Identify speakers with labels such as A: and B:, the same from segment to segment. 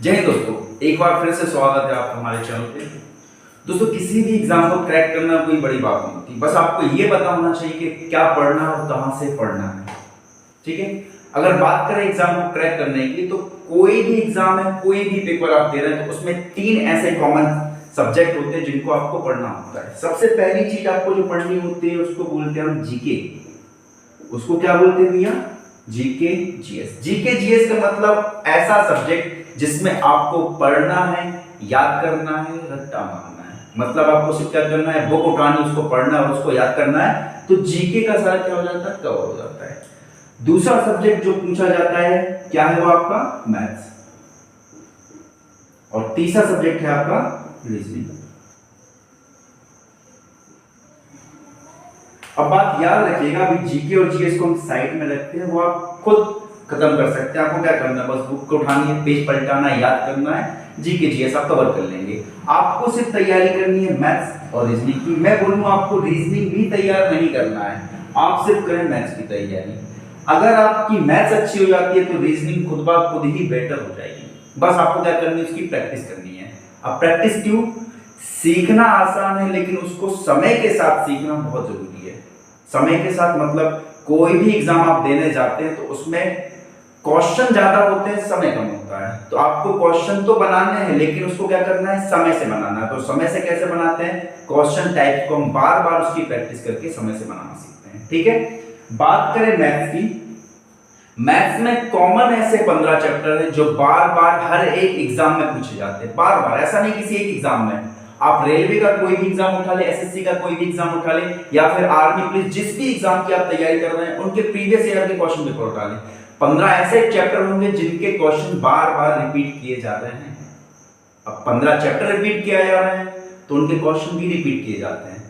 A: जय हिंद दोस्तों, एक बार फिर से स्वागत है आपका हमारे चैनल पे। दोस्तों, किसी भी एग्जाम को क्रैक करना कोई बड़ी बात नहीं होती, बस आपको ये पता होना चाहिए कि क्या पढ़ना है और कहां से पढ़ना है। ठीक है। अगर बात करें एग्जाम को क्रैक करने की, तो कोई भी एग्जाम है, कोई भी पेपर आप दे रहे हैं, तो उसमें 3 ऐसे कॉमन सब्जेक्ट होते हैं जिनको आपको पढ़ना होता है। सबसे पहली चीज आपको जो पढ़नी होती है उसको बोलते हैं हम जीके। उसको क्या बोलते हैं भैया? GK GS. जीके जीएस का मतलब ऐसा सब्जेक्ट जिसमें आपको पढ़ना है, याद करना है, रट्टा मारना है। मतलब आपको सिर्फ क्या करना है, बुक उठानी, उसको पढ़ना है और उसको याद करना है। तो जीके का सारा क्या हो जाता है, कवर हो जाता है। दूसरा सब्जेक्ट जो पूछा जाता है क्या है, वो आपका मैथ्स। और तीसरा सब्जेक्ट है आपका रीजनिंग। अब बात याद रखिएगा, अभी जीके और जीएस को हम साइड में रखते हैं, वो आप खुद खत्म कर सकते हैं। आपको क्या करना है, बस बुक को उठानी है, पेज पलटाना है, याद करना है। जीके जीएस आप कवर कर लेंगे। आपको सिर्फ तैयारी करनी है मैथ्स और रीजनिंग की। मैं बोलूँ आपको रीजनिंग भी तैयार नहीं करना है, आप सिर्फ करें मैथ्स की तैयारी। अगर आपकी मैथ्स अच्छी हो जाती है तो रीजनिंग खुद ब खुद ही बेटर हो जाएगी। बस आपको क्या करनी है, उसकी प्रैक्टिस करनी है। अब प्रैक्टिस क्यों? सीखना आसान है, लेकिन उसको समय के साथ सीखना बहुत जरूरी है। समय के साथ मतलब कोई भी एग्जाम आप देने जाते हैं तो उसमें क्वेश्चन ज्यादा होते हैं, समय कम होता है। तो आपको क्वेश्चन तो बनाने हैं, लेकिन उसको क्या करना है, समय से बनाना है। तो समय से कैसे बनाते हैं? क्वेश्चन टाइप को हम बार बार उसकी प्रैक्टिस करके समय से बनाना सीखते हैं। ठीक है। बात करें मैथ्स की, मैथ्स में कॉमन ऐसे 15 चैप्टर हैं जो बार बार हर एक एग्जाम में पूछे जाते हैं। बार बार, ऐसा नहीं किसी एक एग्जाम में। आप रेलवे का कोई भी एग्जाम उठा ले, एसएससी का कोई भी एग्जाम उठा ले, या फिर आर्मी पुलिस, जिस भी एग्जाम की आप तैयारी कर रहे हैं उनके प्रीवियस ईयर के क्वेश्चन पेपर उठा ले, 15 ऐसे चैप्टर होंगे जिनके क्वेश्चन बार बार रिपीट किए जा रहे हैं। अब 15 चैप्टर रिपीट किया जा रहे हैं तो उनके क्वेश्चन भी रिपीट किए जाते हैं।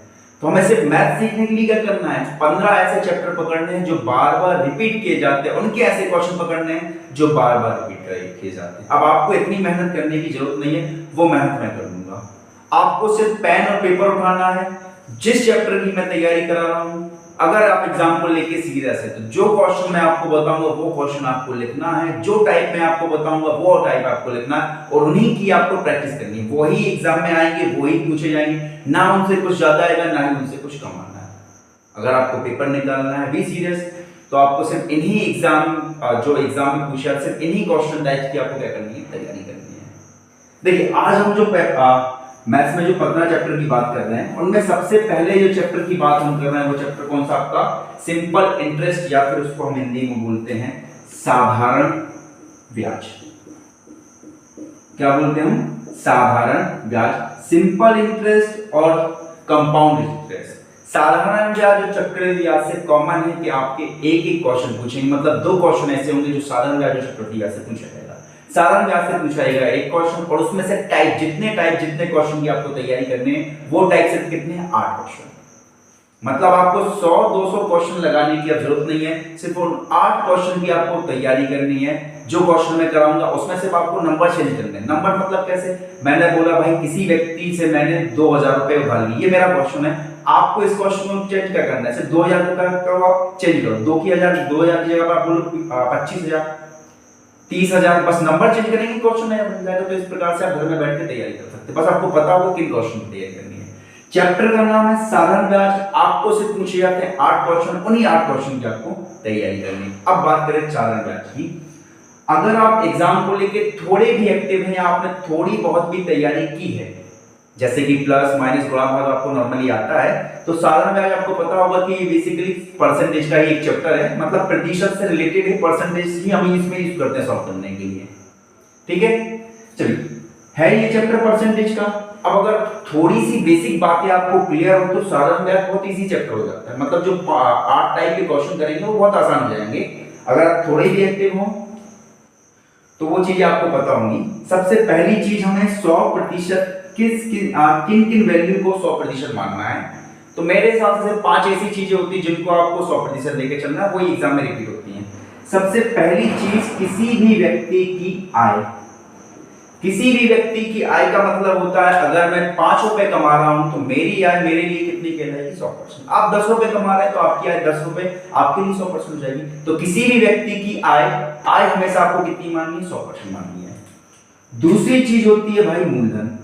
A: तो हमें सिर्फ मैथ सीखने के लिए क्या करना है, 15 ऐसे चैप्टर पकड़ने हैं जो बार बार रिपीट किए जाते हैं, उनके ऐसे क्वेश्चन पकड़ने हैं जो बार बार रिपीट किए जाते हैं। अब आपको इतनी मेहनत करने की जरूरत नहीं है, वो मेहनत मैं कर दूंगा। आपको सिर्फ पेन और पेपर उठाना है। जिस चैप्टर की मैं तैयारी करा रहा हूं, अगर आप एग्जाम को लेके सीरियस है, तो जो क्वेश्चन मैं आपको बताऊंगा वो क्वेश्चन आपको लिखना है, जो टाइप मैं आपको बताऊंगा वो टाइप आपको लिखना है, और उन्हीं की आपको प्रैक्टिस करनी है। वही एग्जाम में आएंगे, वही पूछे जाएंगे, ना उनसे कुछ ज्यादा आएगा, ना ही उनसे कुछ कम आना है। अगर आपको पेपर निकालना है बी सीरियस, तो आपको सिर्फ इन्हीं एग्जाम जो एग्जाम में पूछा, सिर्फ इन्हीं क्वेश्चन टाइप की आपको क्या करनी है, तैयारी करनी है। देखिए, आज हम जो मैथ्स में जो 15 चैप्टर की बात कर रहे हैं, उनमें सबसे पहले जो चैप्टर की बात हम कर रहे हैं वो चैप्टर कौन सा, आपका सिंपल इंटरेस्ट, या फिर उसको हम हिंदी में बोलते हैं साधारण ब्याज। क्या बोलते हैं हम? साधारण ब्याज। सिंपल इंटरेस्ट और कंपाउंड इंटरेस्ट। साधारण ब्याज जो चक्रवृद्धि ब्याज से कॉमन है कि आपके एक एक क्वेश्चन पूछेंगे, मतलब 2 क्वेश्चन ऐसे होंगे जो साधारण ब्याज और चक्रवृद्धि ब्याज से पूछा जाएगा। साधारण ब्याज से पूछा जाएगा एक क्वेश्चन, और उसमें से टाइप जितने क्वेश्चन की आपको तैयारी करनी है, वो टाइप से कितने हैं, 8 क्वेश्चन। मतलब आपको 100-200 क्वेश्चन लगाने की अब जरूरत नहीं है, सिर्फ उन 8 क्वेश्चन की आपको तैयारी करनी है। जो क्वेश्चन मैं कराऊंगा उसमें सिर्फ आपको नंबर चेंज करने हैं। नंबर मतलब कैसे? मैंने बोला भाई किसी व्यक्ति से मैंने 2000 रुपए उधार लिए, ये मेरा क्वेश्चन है। आपको इस क्वेश्चन को चेंज क्या करना है, सिर्फ 2000 रुपए का आप चेंज करो, 2000 की जगह आप बोलो 25,000, 30,000, बस नंबर चेंज करेंगे, क्वेश्चन नया बन जाएगा। तो इस प्रकार से आप घर में बैठ के तैयारी कर सकते हैं। बस आपको पता होगा किन क्वेश्चन की तैयारी करनी है। चैप्टर का नाम है साधारण ब्याज। आपको सिर्फ पूछे जाते हैं 8 क्वेश्चन, उन्हीं 8 क्वेश्चन की आपको तैयारी करनी है। अब बात करें साधारण ब्याज की। अगर आप एग्जाम को लेके थोड़े भी एक्टिव हैं, या आपने थोड़ी बहुत भी तैयारी की है, जैसे कि प्लस माइनस गुणा भाग आपको नॉर्मली आता है, तो साधारण ब्याज आपको पता होगा कि बेसिकली परसेंटेज का ही एक चैप्टर है, मतलब प्रतिशत से रिलेटेड है, परसेंटेज ही हम इसमें यूज करते हैं सॉल्व करने के लिए। ठीक है, चलिए, है ये चैप्टर परसेंटेज का। अब अगर थोड़ी सी बेसिक बातें आपको क्लियर हो तो साधारण ब्याज बहुत इजी चैप्टर हो जाता है। मतलब जो 8 टाइप के क्वेश्चन करेंगे वो बहुत आसान हो जाएंगे। अगर आप थोड़े भी एक्टिव हो तो वो चीजें आपको पता होंगी। सबसे पहली चीज, हमें 100% किन किन वैल्यू को 100% मानना है। तो मेरे हिसाब से 5 ऐसी चीजें होती हैं जिनको आपको 100% लेके चलना है, वही एग्जाम में रिपीट होती हैं। सबसे पहली चीज, किसी भी व्यक्ति की आय। किसी भी व्यक्ति की आय का मतलब होता है, अगर मैं 5 रुपए कमा रहा हूं तो मेरी आय मेरे लिए कितनी कहलाएगी, 100%। आप 10 रुपए कमा रहे हैं तो आपकी आय 10 रुपए आपके लिए 100% हो जाएगी। तो किसी भी व्यक्ति की आय हमेशा आपको कितनी माननी है, 100% माननी है। दूसरी चीज होती है भाई मूलधन।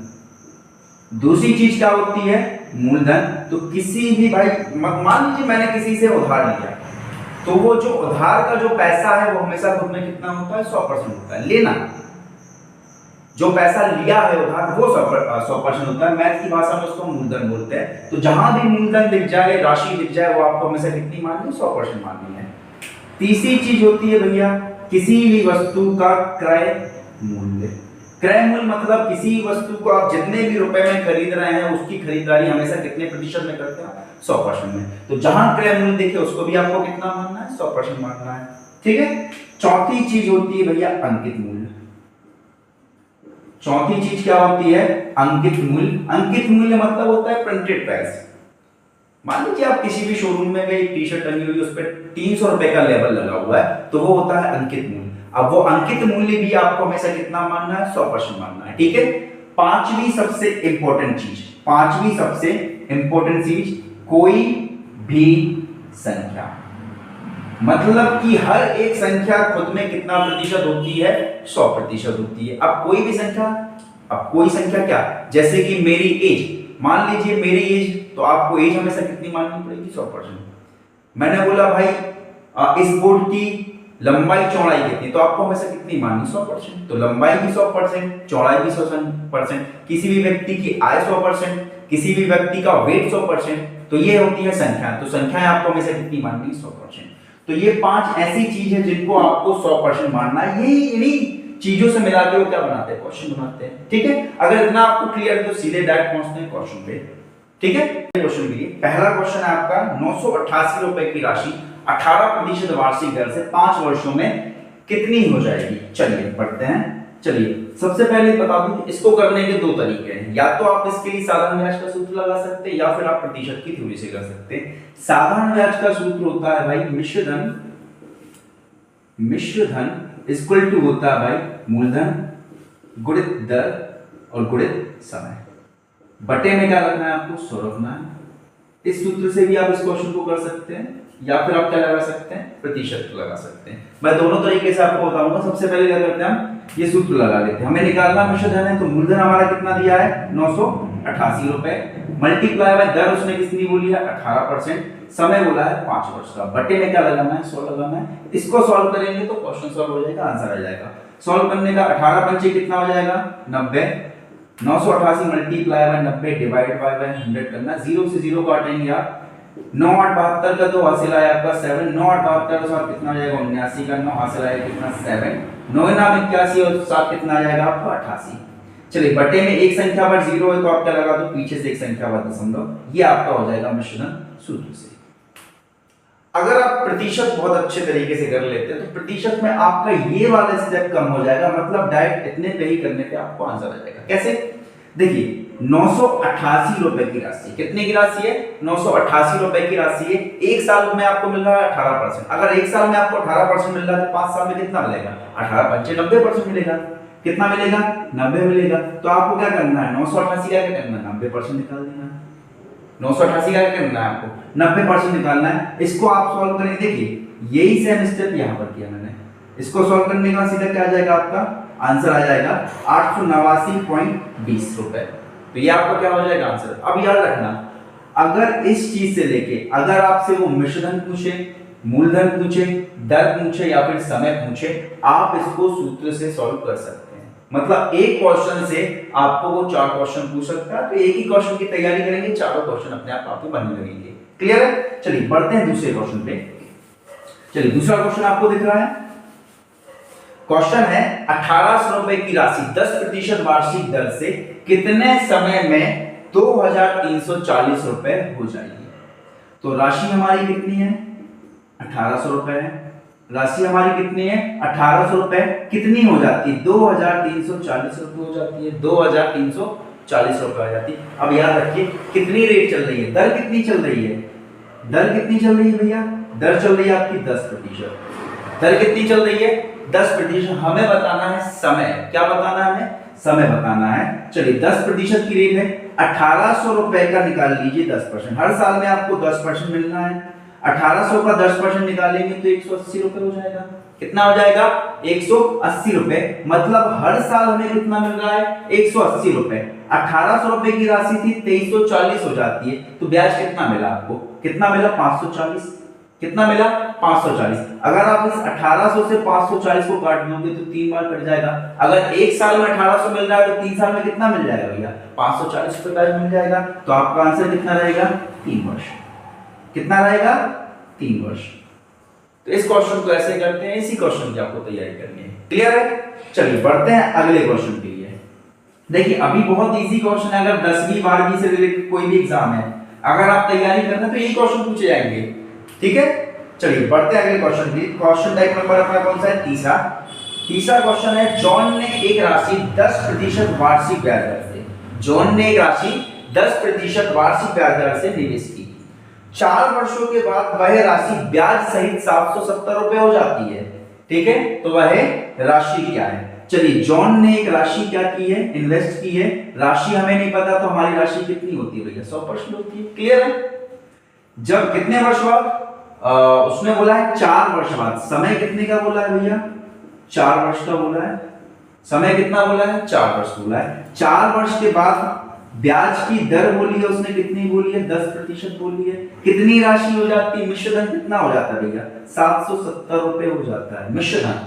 A: दूसरी चीज क्या होती है? मूलधन। तो किसी भी भाई मान लीजिए मैंने किसी से उधार लिया, तो वो जो उधार का जो पैसा है वो हमेशा खुद में कितना होता है? 100% होता है। लेना, जो पैसा लिया है उधार वो 100% होता है। मैथ की भाषा में उसको मूलधन बोलते हैं। तो जहां भी मूलधन लिख जाए, राशि लिख जाए, वो आपको हमेशा कितनी माननी है? 100% माननी है। तीसरी चीज होती है भैया किसी भी वस्तु का क्रय मूल्य। क्रय मूल्य मतलब किसी वस्तु को आप जितने भी रुपए में खरीद रहे हैं उसकी खरीदारी हमेशा कितने प्रतिशत में करते हैं? 100% में। तो जहां क्रय मूल्य देखे उसको भी आपको कितना मानना है? 100% मानना है। ठीक है। चौथी चीज होती है भैया अंकित मूल्य। चौथी चीज क्या होती है? अंकित मूल्य। अंकित मूल्य मतलब होता है प्रिंटेड प्राइस। मान लीजिए आप किसी भी शोरूम में गए, टी शर्ट टंगी हुई, उस पर 300 रुपए का लेबल लगा हुआ है, तो वो होता है अंकित मूल्य। अब वो अंकित मूल्य भी आपको हमेशा कितना मानना है? 100% मानना है। ठीक है। पांचवी सबसे इंपॉर्टेंट चीज, पांचवी सबसे इंपॉर्टेंट चीज, कोई भी संख्या, मतलब कि हर एक संख्या खुद में कितना प्रतिशत होती है? 100% होती है। अब कोई भी संख्या, अब कोई संख्या क्या, जैसे कि मेरी एज, मान लीजिए मेरी एज, तो आपको एज हमेशा कितनी माननी पड़ेगी? 100%। मैंने बोला भाई इस बोर्ड की लंबाई चौड़ाई कितनी, तो आपको हमेशा कितनी माननी? 100%। तो लंबाई भी 100%, चौड़ाई भी 100%, किसी भी व्यक्ति की आय 100%, किसी भी व्यक्ति का वेट 100%। तो ये होती है संख्या। तो संख्याएं आपको हमेशा कितनी माननी? 100%। तो ये 5 ऐसी चीज है जिनको आपको 100% मानना है। यही इन्हीं चीजों से मिला के वो क्या बनाते हैं? क्वेश्चन बनाते हैं। ठीक है। अगर इतना आपको क्लियर है तो सीधे डायरेक्ट पहुंचते हैं क्वेश्चन पे। ठीक है। क्वेश्चन के लिए पहला क्वेश्चन है आपका, 988 रुपए की राशि 18% वार्षिक दर से 5 वर्षों में कितनी हो जाएगी? चलिए पढ़ते हैं। चलिए सबसे पहले बता दूं, इसको करने के दो तरीके हैं। या तो आप इसके लिए साधारण ब्याज का सूत्र लगा सकते हैं, या फिर आप प्रतिशत की थ्योरी से कर सकते हैं। साधारण ब्याज का सूत्र होता है भाई मिश्र धन इक्वल टू होता है भाई मूलधन गुणित दर और गुणित समय। बटे में क्या रखना है आपको? 100 रखना है। इस सूत्र से भी आप इस क्वेश्चन को कर सकते हैं, या फिर आप क्या लगा सकते हैं? प्रतिशत लगा सकते हैं। मैं दोनों तरीके से आपको बताऊंगा। सबसे पहले क्या करते हैं हम? ये सूत्र लगा लेते हैं। हमें निकालना मिश्र धन है, तो मूलधन हमारा कितना दिया है? 988 रुपए, मल्टीप्लाई बाय दर उसने कितनी बोली है? 18%, समय बोला है 5 वर्ष का। बटे में क्या लगाना है? 100 लगाना है। इसको सॉल्व करेंगे तो क्वेश्चन सॉल्व हो जाएगा, आंसर आ जाएगा। सॉल्व करने का 18 पंचे कितना हो जाएगा? 90। 988 मल्टीप्लाई बाय 90 डिवाइड बाय 100 करना। 0 से 0 काटेंगे आप। 9 8 72 का तो हासिल आया आपका 7। 9 8 72 का 7 कितना आ जाएगा? 79 का 9 हासिल आया कितना? 7। 9 नाम 81 और 7 कितना आ जाएगा आपका? 88। चलिए बटे में एक संख्या पर 0 है तो आप क्या लगा दो? पीछे से एक संख्या पर दशमलव। ये आपका हो जाएगा मिश्रण सूत्र से। अगर आप प्रतिशत बहुत अच्छे तरीके से कर लेते हैं तो प्रतिशत में आपका ये वाला स्टेप कम हो जाएगा, मतलब डायरेक्ट इतने पे ही करने पे आपको आंसर आ जाएगा। कैसे? देखिए 988 रुपए की राशि, कितने की राशि है? 988 रुपए की राशि है। एक साल में आपको मिल रहा है 18%। अगर एक साल में आपको 18% मिल रहा है तो 5 साल में कितना मिलेगा? 18 पंचे 90% मिलेगा। कितना मिलेगा? 90 मिलेगा। तो आपको क्या करना है? 988 का क्या करना है? 90% निकाल देना है। 988 का क्या करना है आपको? 90% निकालना है। इसको आप सॉल्व करेंगे। देखिए यही सेम स्टेप यहां पर किया मैंने। इसको सॉल्व करने का सीधा क्या आ जाएगा? आपका आंसर आ जाएगा 889.20 रुपए। तो ये आपका क्या हो जाएगा? आंसर। अब याद रखना, अगर इस चीज से लेके अगर आपसे वो मिश्रधन पूछे, मूलधन पूछे, दर पूछे या फिर समय पूछे, आप इसको सूत्र से सॉल्व कर सकते हैं। मतलब एक क्वेश्चन से आपको वो 4 क्वेश्चन पूछ सकता है। तो एक ही क्वेश्चन की तैयारी करेंगे, चारों क्वेश्चन अपने आप आपको बनने लगेंगे। क्लियर है? चलिए बढ़ते हैं दूसरे क्वेश्चन पे। चलिए दूसरा क्वेश्चन आपको दिख रहा है। क्वेश्चन है 1800 रुपए की राशि 10% वार्षिक दर से कितने समय में 2340 रुपए हो जाएगी? तो राशि हमारी कितनी है? 1800 रुपए है। राशि हमारी कितनी है? 1800 रुपए। कितनी हो जाती है? 2340 रुपए हो जाती है। 2340 रुपए हो जाती है। अब याद रखिए कितनी रेट चल रही है? दर कितनी चल रही है? दर कितनी चल रही है भैया? दर चल रही है आपकी 10%। दर कितनी चल रही है? 10%। हमें बताना है समय। क्या बताना है हमें? समय बताना है। चलिए 10% की रेट है, 1800 रुपए का निकाल लीजिए 10%। हर साल में आपको 10% मिलना है। 1800 का 10% निकालेंगे तो 180 रुपए हो जाएगा। कितना हो जाएगा? 180 रुपए। मतलब हर साल हमें कितना मिल रहा है? 180 रुपए। 1800 रुपए की राशि थी, 2340 हो जाती है, तो ब्याज कितना मिला आपको? कितना मिला? 540। कितना मिला? 540। अगर आप इस 1800 से 540 को काट दोगे तो 3 बार कट जाएगा। अगर एक साल में 1800 मिल रहा है तो 3 साल में कितना मिल जाएगा भैया? 540 रुपए ब्याज मिल जाएगा। तो आपका आंसर कितना रहेगा? 3 वर्ष। कितना रहेगा? 3 वर्ष। तो इस क्वेश्चन को ऐसे करते हैं, इसी क्वेश्चन की आपको तैयारी करनी है। क्लियर है? चलिए बढ़ते हैं अगले क्वेश्चन के लिए। देखिए अभी बहुत इजी क्वेश्चन है, अगर 10वीं 12वीं से रिलेटेड कोई भी एग्जाम है, अगर आप तैयारी करते हैं तो यही क्वेश्चन पूछे जाएंगे। ठीक है, चलिए बढ़ते हैं अगले क्वेश्चन की। क्वेश्चन टाइप नंबर अपना कौन सा है? तीसरा। तीसरा क्वेश्चन है, जॉन ने एक राशि 10% वार्षिक ब्याज दर से, जॉन ने एक राशि 10% वार्षिक ब्याज दर से निवेश की। 4 वर्षों के बाद वह राशि ब्याज सहित 770 रुपए हो जाती है। ठीक है, तो वह राशि क्या है? चलिए, जॉन ने एक राशि क्या की है? इन्वेस्ट की है। राशि हमें नहीं पता, तो हमारी राशि कितनी होती है भैया? 100% होती है। क्लियर है? जब कितने वर्ष बाद? उसने बोला है 4 वर्ष बाद। समय कितने का बोला है भैया? 4 वर्ष का बोला है। समय कितना बोला है? 4 वर्ष बोला है। 4 वर्ष के बाद ब्याज की दर बोली है उसने, कितनी बोली है? 10% बोली है। कितनी राशि हो जाती है? मिश्रधन कितना हो जाता है भैया? 770 रुपए हो जाता है मिश्रधन।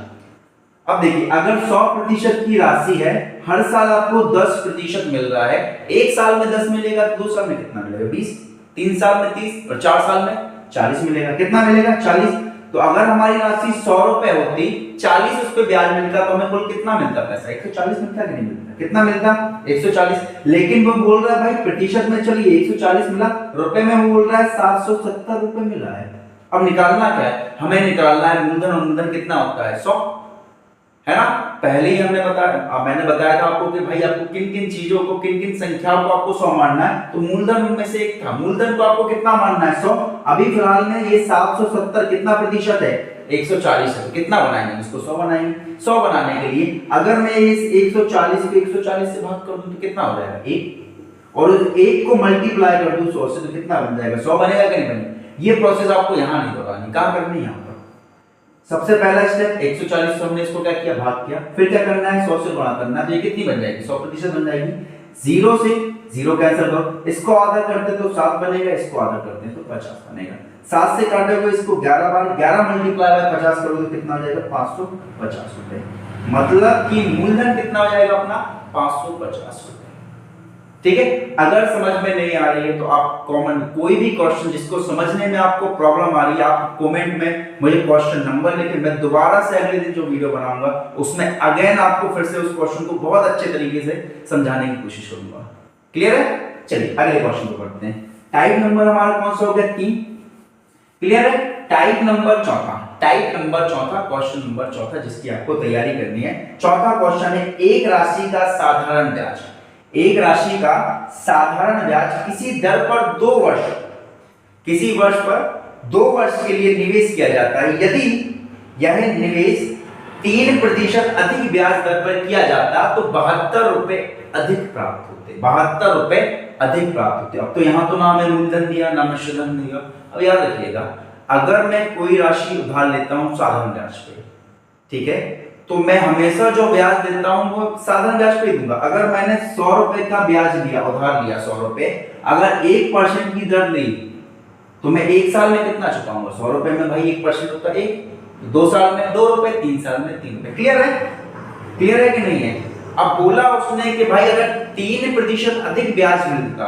A: अब देखिए, अगर 100% की राशि है, हर साल आपको 10% मिल रहा है, एक साल में 10 मिलेगा तो 2 साल में कितना मिलेगा? 20। 3 साल में 30 और 4 साल में 40 मिलेगा। कितना मिलेगा? 40। तो अगर हमारी राशि 100 रुपए होती, 40 उस पे ब्याज मिलता, तो हमें कुल कितना मिलता पैसा? 140 मिलता कि नहीं मिलता? कितना मिलता? 140। लेकिन वो बोल रहा है भाई प्रतिशत में, चलिए 140 मिला, रुपए में वो बोल रहा है 770 रुपए मिला है। अब निकालना क्या है? हमें निकालना है मूलधन, और मूलधन कितना होता है? 100, है ना? पहले ही हमने बताया, मैंने बताया था आपको कि भाई आपको किन किन चीजों को, किन किन संख्याओं को आपको 100 मानना है, तो मूलधन उनमें से एक था। मूलधन को आपको कितना मानना है? 100। अभी फिलहाल में ये 770 कितना प्रतिशत है? 140 है। कितना बनाएंगे इसको? 100 बनाएंगे। 100 बनाने के लिए अगर मैं इस 140 को 140 से भाग कर दूं तो कितना हो जाएगा? 1। और उस 1 को मल्टीप्लाई कर दूं 100 से तो कितना बन जाएगा? 100 बनेगा कि नहीं बनेगा? ये प्रोसेस आपको यहां नहीं दोहरानी, कहां करनी है? यहां पर। सबसे पहला स्टेप 140 से हमने इसको क्या किया? भाग किया। फिर क्या करना है? 100 से गुणा करना है। तो ये कितनी बन जाएगी? 100% बन जाएगी। 0 से 0 कैंसिल करो, इसको आधा करते तो 7 बनेगा, इसको आधा करते हैं तो 50 बनेगा। 7 से काटोगे इसको 11 बार, 11 मल्टीप्लाई बाय 50 करोगे तो कितना हो जाएगा? 550 रुपए। मतलब कि मूलधन कितना हो जाएगा अपना? 550 रुपए। ठीक है, अगर समझ में नहीं आ रही है तो आप कमेंट, कोई भी क्वेश्चन जिसको समझने में आपको प्रॉब्लम आ रही है, आप कमेंट में मुझे क्वेश्चन नंबर लिखें, मैं दोबारा से अगले दिन जो वीडियो बनाऊंगा उसमें अगेन आपको फिर से उस क्वेश्चन को बहुत अच्छे तरीके से समझाने की कोशिश करूंगा। क्लियर है? चलिए अगले क्वेश्चन को पढ़ते हैं। टाइप नंबर हमारा कौन सा हो गया? 3। क्लियर है? टाइप नंबर चौथा, टाइप नंबर चौथा, क्वेश्चन नंबर चौथा जिसकी आपको तैयारी करनी है। चौथा क्वेश्चन है, एक राशि का साधारण ब्याज, एक राशि का साधारण ब्याज किसी दर पर 2 वर्ष, किसी वर्ष पर 2 वर्ष के लिए निवेश किया जाता है, यदि यह निवेश 3% अधिक ब्याज दर पर किया जाता तो 72 रुपए अधिक प्राप्त होते, 72 रुपए अधिक प्राप्त होते। अब तो यहां तो ना मैं मूलधन दिया ना मिश्रधन दिया। अब याद रखिएगा, अगर मैं कोई राशि उधार लेता हूं साधारण ब्याज पे, ठीक है, तो मैं हमेशा जो ब्याज देता हूं वो साधारण ब्याज पे दूंगा। अगर मैंने 100 रुपए का ब्याज लिया, उधार लिया 100 रुपए, अगर 1% की दर ली तो मैं 1 साल में कितना चुकाऊंगा? 100 रुपए में भाई 1% होता है 1, 2 साल में 2 रुपए, 3 साल में 3 रुपए। क्लियर है? क्लियर है कि नहीं है? अब बोला उसने कि भाई अगर 3% अधिक ब्याज मिलता,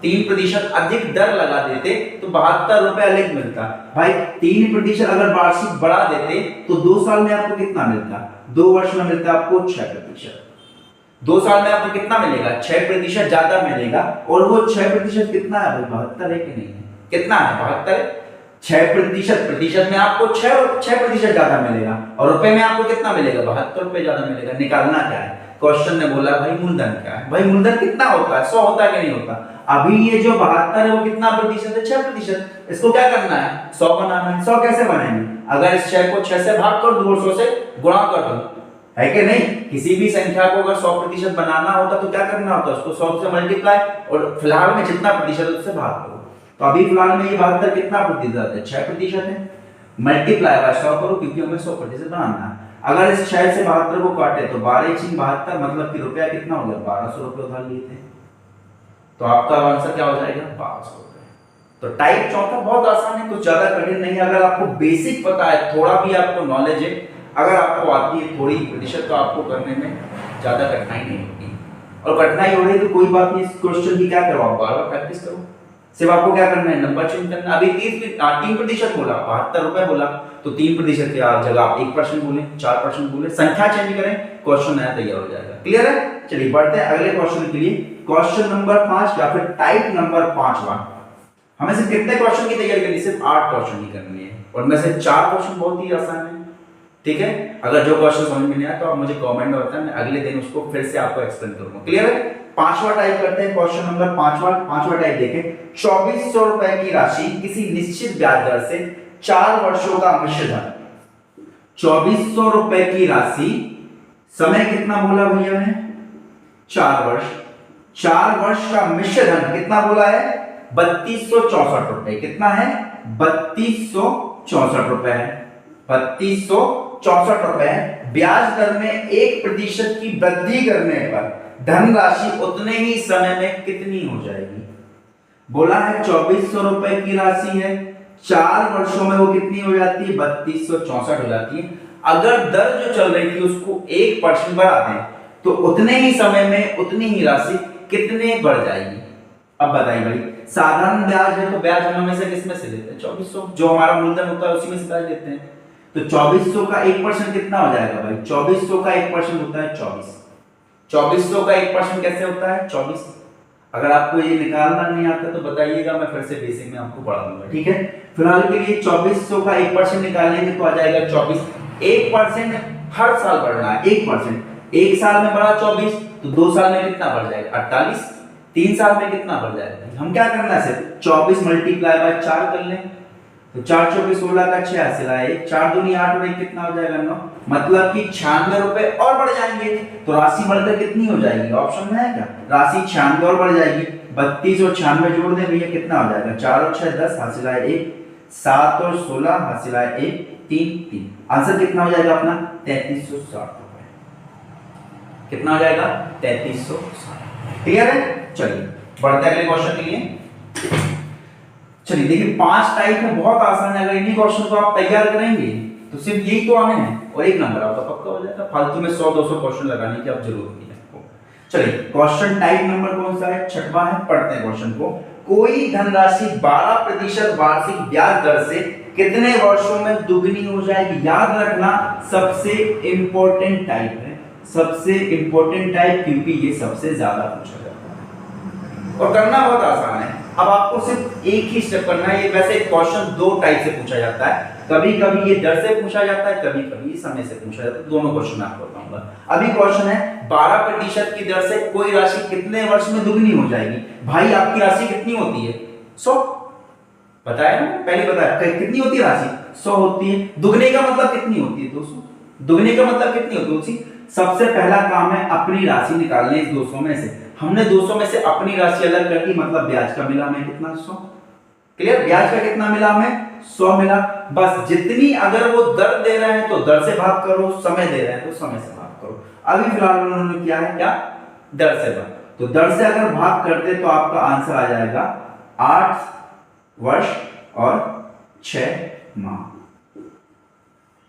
A: 3% अधिक दर लगा देते तो 72 रुपए अधिक मिलता। भाई 3% अगर वार्षिक बढ़ा देते तो 2 साल में आपको कितना मिलता? 2 वर्ष में मिलता आपको 6%। 2 साल में आपको कितना मिलेगा? 6% ज्यादा मिलेगा। और वो 6% कितना है भाई? 72 है कि नहीं है? कितना है? 72। 6% प्रतिशत में आपको 6% ज्यादा मिलेगा, और रुपए में आपको कितना मिलेगा? 72 रुपए ज्यादा मिलेगा। निकालना क्या है? क्वेश्चन ने बोला भाई मूलधन क्या है। भाई मूलधन कितना होता है? 100 होता है कि नहीं होता? अभी ये जो 72 है वो कितना प्रतिशत है? 6%। इसको क्या करना है? 100 बनाना है। 100 कैसे बनाएंगे? अगर इस 6 को 6 से भाग कर दो और 100 से गुणा कर दो, है कि नहीं? किसी भी संख्या को अगर 100% बनाना होता तो क्या करना होता? उसको 100 से मल्टीप्लाई और फिलहाल में जितना प्रतिशत उससे भाग करो। तो अभी फिलहाल में ये 72 कितना प्रतिशत है? 6% है। मल्टीप्लाई बाय 100 करो क्योंकि हमें 100% बनाना है। अगर इस 6 से 72 को काटे तो 12 6 72, मतलब कि रुपया कितना हो गया? 1200 रुपये उधार लिए थे। तो आपका आंसर क्या हो जाएगा? 1200 रुपये। तो टाइप चौथा बहुत आसान है, कुछ ज्यादा कठिन नहीं है। अगर आपको बेसिक पता है, थोड़ा भी आपको नॉलेज है, अगर आपको आती है थोड़ी प्रतिशत, तो आपको करने में ज्यादा कठिनाई नहीं होगी। और कठिनाई हो रही है तो कोई बात नहीं, इस क्वेश्चन की क्या करो, आप बार बार प्रैक्टिस करो। सिर्फ आपको क्या करना है? नंबर चेंज करना। अभी 3% बोला, 72 रुपए बोला, तो 3% की जगह आप 1% बोले, 4% बोले, संख्या चेंज करें, क्वेश्चन नया तैयार हो जाएगा। क्लियर है? चलिए बढ़ते हैं अगले क्वेश्चन के लिए। क्वेश्चन नंबर 5 या फिर टाइप नंबर 5। हमें सिर्फ कितने क्वेश्चन की तैयारी करनी है? सिर्फ 8 क्वेश्चन ही करनी है, और में से 4 क्वेश्चन बहुत ही आसान है। ठीक है, अगर जो क्वेश्चन समझ में नहीं आया तो आप मुझे कमेंट में बताएं, मैं अगले दिन उसको फिर से आपको एक्सप्लेन करूंगा। क्लियर है? 5वां टाइप करते हैं, क्वेश्चन नंबर 5वां टाइप देखें। 2400 रुपए की राशि किसी निश्चित ब्याज दर से 4 वर्षों का मिश्रधन। 2400 रुपए की राशि, समय कितना बोला भैया ने? 4 वर्ष। 4 वर्ष का मिश्रधन कितना बोला है? 3264 रुपए। कितना है? 3264 रुपए है। 3264 रुपए। ब्याज दर में 1% की वृद्धि करने पर धनराशि उतने ही समय में कितनी हो जाएगी? बोला है 2400 रुपए की राशि है, 4 वर्षों में वो कितनी हो जाती है? 3264 हो जाती है। अगर दर जो चल रही थी उसको 1% बढ़ा दें तो उतने ही समय में उतनी ही राशि कितने बढ़ जाएगी? अब बताइए भाई, साधारण ब्याज है तो ब्याज हम हमेशा किसमें से लेते हैं? 2400, जो हमारा मूलधन होता है उसी में से ब्याज लेते हैं। तो 2400 का 1% कितना हो जाएगा भाई? 2400 का 1% होता है 24। 2400 का 1% कैसे होता है? 24। अगर आपको ये निकालना नहीं आता तो बताइएगा, मैं फिर से बेसिक में आपको पढ़ा दूंगा। ठीक है, फिलहाल के लिए 2400 का 1% निकालेंगे तो आ जाएगा 24। 1% हर साल बढ़ना है, 1%। एक साल में बढ़ा 24, तो 2 साल में कितना बढ़ जाएगा? 48। 3 साल में कितना बढ़ जाएगा? हम क्या करना है? सिर्फ 24 मल्टीप्लाई बाय 4 कर लें, तो 4 चौके 16 का 6 हासिल आए, 4 दूनी 8 और 1 कितना हो जाएगा? 9। मतलब कि 96 रुपए और बढ़ जाएंगे, तो राशि बढ़कर कितनी हो जाएगी? ऑप्शन में है क्या? राशि 96 और बढ़ जाएगी। 32 और 96 जोड़ दें भैया, कितना हो जाएगा? 4 और 6 10 हासिल आए 1, 7 और 16 हासिल आए 1, 3। आंसर कितना हो जाएगा अपना? 3360 रुपए। कितना हो जाएगा? 3360। क्लियर है? चलिए बढ़ते हैं अगले क्वेश्चन के लिए। चलिए देखिए, 5 टाइप में बहुत आसान है। अगर इन्हीं क्वेश्चन को आप तैयार करेंगे तो सिर्फ यही तो आने हैं और 1 नंबर आपका पक्का हो जाएगा। फालतू में 100-200 क्वेश्चन लगाने की अब जरूरत नहीं है आपको। चलिए क्वेश्चन टाइप नंबर कौन सा है? 6वां है। पढ़ते हैं क्वेश्चन को। कोई धनराशि 12% वार्षिक ब्याज दर से कितने वर्षों में दुगनी हो जाएगी? याद रखना, सबसे इंपॉर्टेंट टाइप है, सबसे इंपॉर्टेंट टाइप, क्योंकि ये सबसे ज्यादा पूछा जाता है और करना बहुत आसान है। अब आपको सिर्फ एक ही स्टेप करना है। ये वैसे क्वेश्चन 2 टाइप से पूछा जाता है, कभी कभी ये दर से पूछा जाता है, कभी कभी समय से पूछा जाता है। दोनों क्वेश्चन मैं आपको बताऊंगा। अभी क्वेश्चन है 12% की दर से कोई राशि कितने वर्ष में दुगनी हो जाएगी? भाई आपकी राशि कितनी होती है? 100। बताया ना, पहले बताया कितनी होती है राशि? 100 होती है। दुगने का मतलब कितनी होती है? 200। दुगने का मतलब कितनी होती है? सबसे पहला काम है अपनी राशि निकालने इस 200 में से। हमने 200 में से अपनी राशि अलग कर दी, मतलब ब्याज का मिला हमें कितना? 100। क्लियर? ब्याज का कितना मिला हमें? 100 मिला। बस जितनी, अगर वो दर दे रहे हैं तो दर से भाग करो, समय दे रहे हैं तो समय से भाग करो। अभी फिलहाल उन्होंने किया है क्या? दर से भाग। तो दर से अगर भाग करते तो आपका आंसर आ जाएगा 8 वर्ष और 6 माह।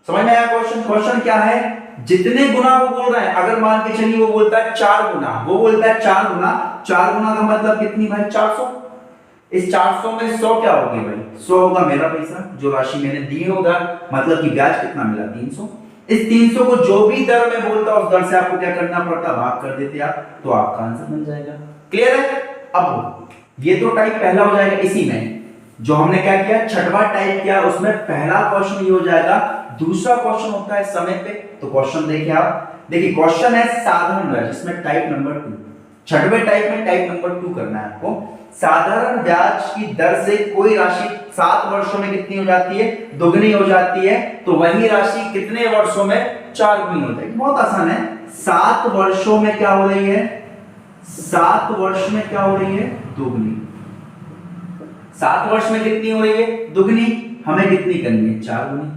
A: समझ में आया क्वेश्चन? क्वेश्चन क्या है? जितने गुना वो बोल रहे हैं, अगर मान के चलिए वो बोलता है 4 गुना, वो बोलता है 4 गुना, 4 गुना का मतलब कितनी भाई? 400। इस 400 में 100 क्या होगी भाई? 100 होगा मेरा पैसा, जो राशि मैंने दी है उधर, मतलब कि ब्याज कितना मिला? 300। इस 300 को जो भी दर में बोलता उस दर से आपको क्या करना पड़ता? भाग कर देते आप, तो आपका आंसर मिल जाएगा। क्लियर है? अब ये तो टाइप पहला हो जाएगा। इसी में जो हमने क्या किया, 6वां टाइप किया, उसमें पहला क्वेश्चन ये हो जाएगा। दूसरा क्वेश्चन होता है समय पे। तो क्वेश्चन देखिए आप, देखिए क्वेश्चन है साधारण ब्याज, इसमें टाइप नंबर 2। 6वें टाइप में टाइप नंबर 2 करना है आपको। साधारण ब्याज की दर से कोई राशि 7 वर्षों में कितनी हो जाती है? दुगनी हो जाती है। तो वही राशि कितने वर्षों में 4 गुनी हो जाएगी? बहुत आसान है। 7 वर्षों में क्या हो रही है? 7 वर्ष में क्या हो रही है? दुगनी। 7 वर्ष में कितनी हो रही है? दुगनी। हमें कितनी करनी है? 4 गुनी।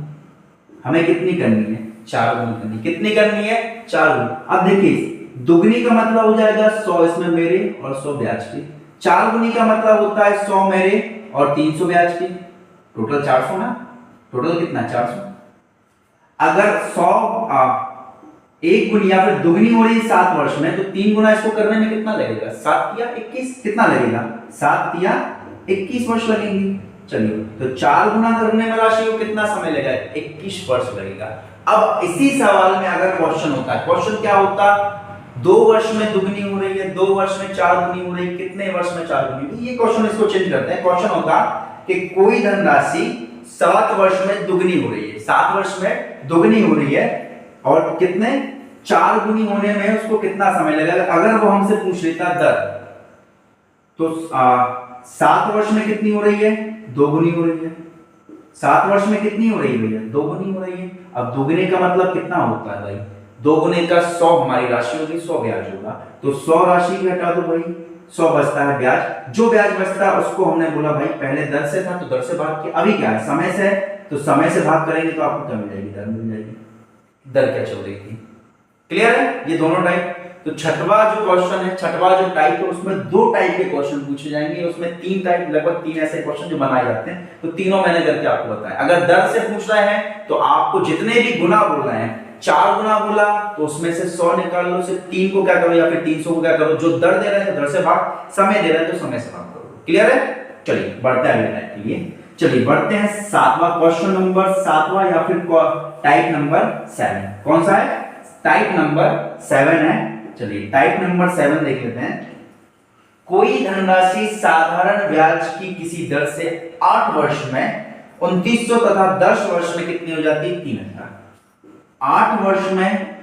A: हमें कितनी करनी है? 4 गुनी करनी। कितनी करनी है? 4 गुनी। अब देखिए दुगनी का मतलब हो जाएगा 100 इसमें मेरे और 100 ब्याज के। 4 गुनी का मतलब होता है 100 मेरे और 300 ब्याज के। टोटल 400 ना। टोटल कितना? 400। अगर 100 एक गुनी या फिर दुगनी हो रही है 7 वर्ष में, तो 3 गुना इसको करने में कितना लगेगा? 7 या 21। कितना लगेगा? 7 या 21 वर्ष लगेंगे। चलिए तो 4 गुना करने में राशि को कितना समय लगेगा? 21 वर्ष लगेगा। अब इसी सवाल में अगर क्वेश्चन होता है, क्वेश्चन क्या होता? 2 वर्ष में दुगनी हो रही है, 2 वर्ष में 4 गुनी हो रही है, कितने वर्ष में 4 गुनी हो रही है? ये क्वेश्चन इसको चेंज करते हैं। क्वेश्चन होता कि कोई धनराशि 7 वर्ष में दुगनी हो रही है, 7 वर्ष में दुगनी हो रही है और कितने? 4 गुनी होने में उसको कितना समय लगेगा? अगर वो हमसे पूछ लेता दर, तो 7 वर्ष में कितनी हो रही है? 2 गुनी हो रही है। 7 वर्ष में कितनी हो रही है भैया? 2 गुनी हो रही है। अब दुगने का मतलब कितना होता है भाई? 2 गुने का 100 हमारी राशि होगी, 100 ब्याज होगा। तो 100 राशि की हटा दो भाई, 100 बचता है ब्याज। जो ब्याज बचता है उसको हमने बोला भाई पहले दर से था तो दर से भाग किया, अभी क्या है? समय से है, तो समय से भाग करेंगे तो आपको क्या मिल जाएगी? दर मिल जाएगी। दर क्या चल रही थी? क्लियर है? ये दोनों टाइप। तो छठवां जो क्वेश्चन है, छठवां जो टाइप है, उसमें 2 टाइप के क्वेश्चन पूछे जाएंगे। उसमें 3 टाइप, लगभग 3 ऐसे क्वेश्चन जो बनाए जाते हैं, तो तीनों मैंने करके आपको बताया। अगर दर से पूछ रहे हैं तो आपको जितने भी गुना बोल रहे हैं, 4 गुना बोला तो उसमें से 100 निकाल लो, सिर्फ 3 को क्या करो या फिर 300 को क्या करो? जो दर दे रहे हैं तो दर से भाग, समय दे रहे हैं तो समय से भाग करो। क्लियर है? चलिए बढ़ते हैं अगले टाइप के लिए। चलिए बढ़ते हैं 7वां क्वेश्चन नंबर 7वां या फिर टाइप नंबर 7। कौन सा है? टाइप नंबर 7 है। चलिए टाइप नंबर 7 देख लेते हैं। कोई धनराशि साधारण ब्याज की किसी दर से 8 वर्ष में 2900 तथा 10 वर्ष में कितनी हो जाती है? 3000। 8 वर्ष में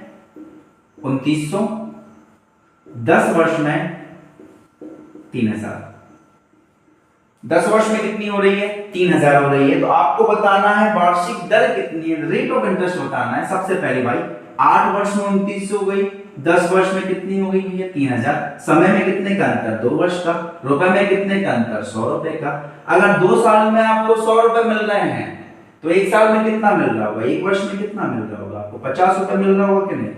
A: 2900, 10 वर्ष में 3000। 10 वर्ष में कितनी हो रही है? 3000 हो रही है। तो आपको बताना है वार्षिक दर कितनी है, रेट ऑफ इंटरेस्ट बताना है। सबसे पहले भाई 8 वर्ष में 2900 हो गई, 10 वर्ष में कितनी हो गई भैया? 3000। समय में कितने का अंतर? 2 वर्ष का। रुपए में कितने का अंतर? 100 रुपए का। अगर 2 साल में आपको 100 रुपए मिल रहे हैं तो 1 साल में कितना मिल रहा होगा? 1 वर्ष में कितना मिल रहा होगा आपको? 50 रुपए मिल रहा होगा कि नहीं?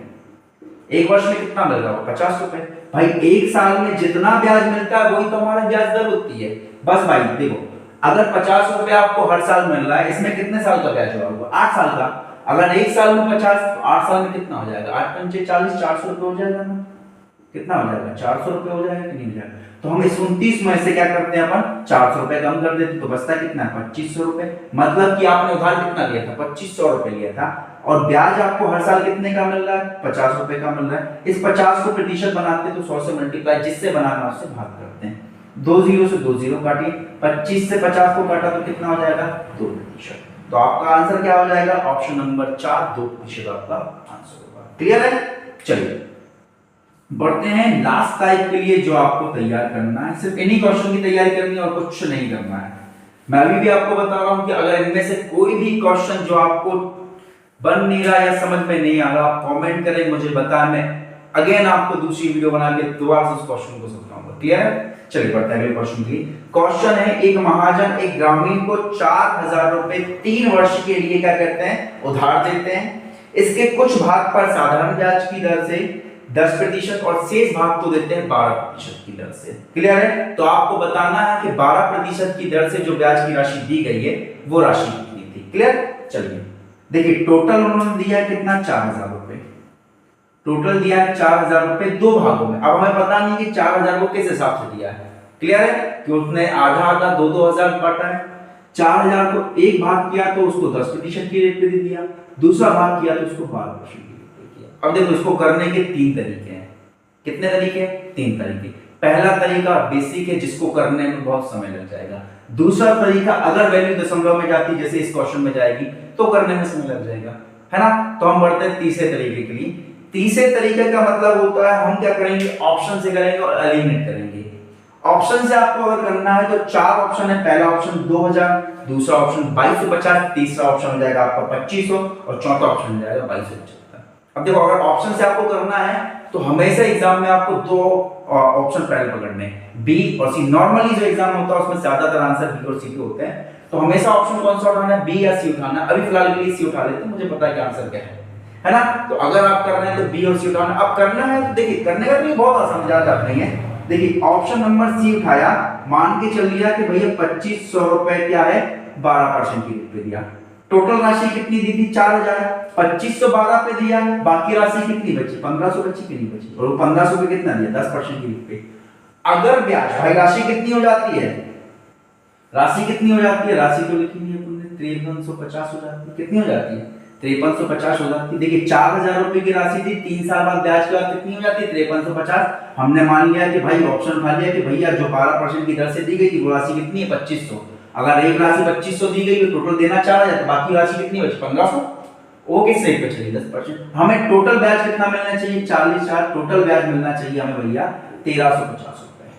A: 1 वर्ष में कितना मिल रहा होगा? 50 रुपए। भाई 1 साल में जितना ब्याज मिलता है वही तो हमारा ब्याज दर होती है। बस भाई देखो, अगर 50 रुपए आपको हर साल मिल रहा है, इसमें कितने साल का ब्याज होगा? 8 साल का। अगर 1 साल में 50 तो 8 साल में कितना हो जाएगा? 8 पंचे 40, 400 रुपए हो जाएगा ना? कितना हो जाएगा? 400 रुपए हो जाएगा कि नहीं हो जाएगा? तो हम इस 29 में से क्या करते हैं अपन? 400 रुपए कम कर देते, तो बचता कितना? 2500 रुपए। मतलब कि आपने उधार कितना लिया था? 2500 रुपए लिया था और ब्याज आपको हर साल कितने का मिल रहा है? 50 रुपए का मिल रहा है। इस 50 को प्रतिशत बनाते तो 100 से मल्टीप्लाई, जिससे बनाना उससे भाग करते हैं। 2 जीरो से 2 जीरो काटिए, 25 से 50 को काटा तो कितना हो जाएगा? 2%। तो आपका आंसर क्या हो जाएगा? ऑप्शन नंबर 4, 2% आपका आंसर होगा। क्लियर है? चलिए बढ़ते हैं लास्ट टाइप के लिए जो आपको तैयार करना है। सिर्फ इन्हीं क्वेश्चन की तैयारी करनी है और कुछ नहीं करना है। मैं अभी भी आपको बता रहा हूं कि अगर इनमें से कोई भी क्वेश्चन जो आपको बन नहीं रहा या समझ में नहीं आ रहा, आप कमेंट करें, मुझे बताएं, मैं अगेन आपको दूसरी वीडियो बना के दोबारा से उस क्वेश्चन को समझाऊंगा। क्लियर है? चलिए बढ़ते हैं अगले क्वेश्चन की। क्वेश्चन है, एक महाजन एक ग्रामीण को 4000 रुपए 3 वर्ष के लिए क्या करते हैं? उधार देते हैं। इसके कुछ भाग पर साधारण ब्याज की दर से 10% और शेष भाग तो देते हैं 12% की दर से। क्लियर है? तो आपको बताना है कि 12% की दर से जो ब्याज की राशि दी गई है वो राशि कितनी थी। क्लियर? चलिए देखिए टोटल उन्होंने दिया है कितना? 4000 रुपए। टोटल दिया है 4000 रुपए 2 भागों में। अब हमें पता नहीं कि 4000 को किस हिसाब से दिया है। क्लियर है? कि उसने आधा आधा 2-2000 बांटा है। 4000 को एक भाग किया तो उसको 10% की रेट पे दे दिया, दूसरा भाग किया तो उसको 12% की रेट पे किया। अब देखो इसको करने के 3 तरीके हैं। कितने तरीके? 3 तरीके। पहला तरीका बेसिक है, जिसको करने में बहुत समय लग जाएगा। दूसरा तरीका अगर वैल्यू दशमलव में जाती जैसे इस क्वेश्चन में जाएगी तो करने में समय लग जाएगा, है ना? तो हम बढ़ते हैं तीसरे तरीके के लिए। तीसरे तरीके का मतलब होता है हम क्या करेंगे? ऑप्शन से करेंगे और एलिमिनेट करेंगे। ऑप्शन से आपको अगर करना है तो 4 ऑप्शन है। पहला ऑप्शन 2000, दूसरा ऑप्शन 2250, तीसरा ऑप्शन हो जाएगा आपका 2500 और चौथा ऑप्शन हो जाएगा 2275। अब देखो अगर ऑप्शन से आपको करना है तो हमेशा एग्जाम में आपको दो ऑप्शन पहले पकड़ने हैं, बी और सी। नॉर्मली जो एग्जाम होता है उसमें ज्यादातर आंसर बी और सी के होते हैं, तो हमेशा ऑप्शन कौन सा उठाना है, बी या सी उठाना है। अभी फिलहाल के लिए सी उठा लेते हैं, मुझे पता है कि आंसर क्या है ना। तो अगर आप कर रहे हैं तो बी और सी उठाना। अब करना है तो देखिए, करने का तो बहुत आसान, ज्यादा नहीं है। देखिए ऑप्शन नंबर सी उठाया, मान के चल लिया कि भैया 2500 रुपए क्या है, 12% की रेट पे दिया। टोटल राशि कितनी दी थी, 4000। 2512 पे दिया, बाकी राशि कितनी बची, 1500 बची कि नहीं बची, और 1500 पे कितना दिया, 10% की रेट पे। अगर ब्याज, भाई राशि कितनी हो जाती है, राशि कितनी हो जाती है, राशि तो लिखी नहीं है तुमने, 5350 हो जाती है। कितनी हो जाती है, 5350 हो जाती है। देखिए 4000 रुपए की राशि थी, 3 साल बाद ब्याज के बाद कितनी हो जाती है, 5350। हमने मान लिया कि भाई ऑप्शन उठा लिया कि भैया जो 12% की दर से दी गई थी वो राशि कितनी है, 2500। अगर एक राशि 2500 दी गई तो टोटल देना 4000, तो बाकी राशि कितनी बची, 1500। वो किस रेट पे चली, 10%। हमें टोटल ब्याज कितना मिलना चाहिए, 40,000। टोटल ब्याज मिलना चाहिए हमें भैया 1350 रुपए।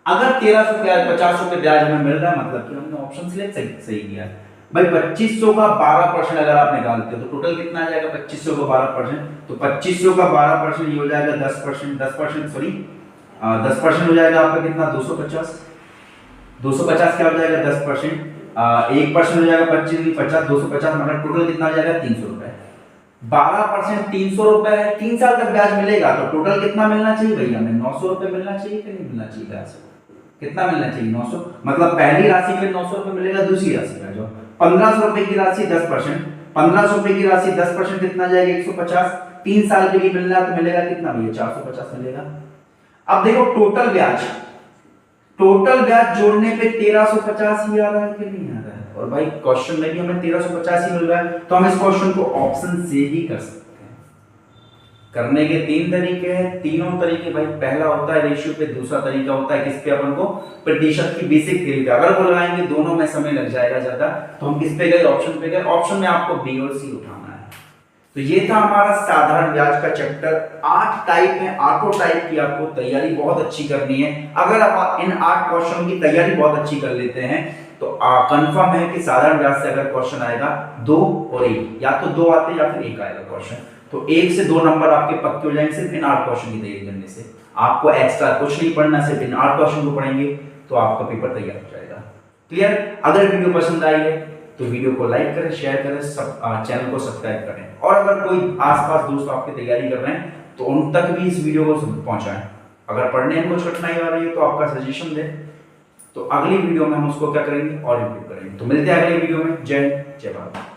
A: अगर 1350 रुपए ब्याज हमें मिल रहा है, मतलब कि हमने ऑप्शन सिलेक्ट सही किया है। भाई 2500 का 12% अगर आप निकालते हो तो टोटल कितना आ जाएगा, 2500 का 12%, तो 2500 का 12% ये हो जाएगा 10%, 10% सॉरी 10% हो जाएगा आपका कितना, 250। 250 क्या हो जाएगा, 10%, 1% हो जाएगा 25 50, 250 मतलब टोटल कितना आ जाएगा, 300 रुपए। 12% 300 रुपए है, 3 साल तक ब्याज मिलेगा, तो टोटल कितना मिलना चाहिए भैया, हमें 900 रुपए मिलना चाहिए कि नहीं मिलना चाहिए ब्याज, कितना मिलना चाहिए, 900। मतलब पहली राशि के लिए 900 रुपए मिलेगा, दूसरी राशि का जो 1500 रुपए की राशि 10%, 1500 रुपए की राशि 10% कितना जाएगा, 150। 3 साल के लिए मिलना तो मिलेगा कितना भैया, 450 मिलेगा। अब देखो टोटल ब्याज, टोटल ब्याज जोड़ने पे 1350 ही आ रहा है कि नहीं आ रहा है, और भाई क्वेश्चन में भी हमें 1350 ही मिल रहा है, तो हम इस क्वेश्चन को ऑप्शन से ही कर सकते हैं। करने के 3 तरीके हैं, तीनों तरीके भाई, पहला होता है रेशियो पे, दूसरा तरीका होता है किस पे, अपन को प्रतिशत की बेसिक थ्योरी पे। अगर बुलवाएंगे दोनों में समय लग जाएगा ज्यादा, तो हम किस पे गए, ऑप्शन पे गए। ऑप्शन में आपको बी और सी उठाना है। तो ये था हमारा साधारण ब्याज का चैप्टर। 8 टाइप है, 8 टाइप की आपको तैयारी बहुत अच्छी करनी है। अगर आप इन 8 क्वेश्चन की तैयारी बहुत अच्छी कर लेते हैं तो कंफर्म है कि साधारण ब्याज से अगर क्वेश्चन आएगा 2 और 1, या तो 2 आते या फिर 1 आएगा क्वेश्चन, तो 1 से 2 नंबर आपके पक्के हो जाएंगे सिर्फ इन 8 क्वेश्चन की तैयारी करने से। आपको एक्स्ट्रा कुछ नहीं पढ़ना, सिर्फ इन 8 क्वेश्चन को पढ़ेंगे तो आपका पेपर तैयार हो जाएगा। क्लियर? अगर वीडियो पसंद आई है तो वीडियो को लाइक करें, शेयर करें, चैनल को सब्सक्राइब करें, और अगर कोई आसपास दोस्त आपकी तैयारी कर रहे हैं तो उन तक भी इस वीडियो को पहुंचाएं। अगर पढ़ने में कुछ कठिनाई आ रही है तो आपका सजेशन दें, तो अगली वीडियो में हम उसको क्या करेंगे और इम्प्रूव करेंगे। तो मिलते हैं अगले वीडियो में। जय भारत।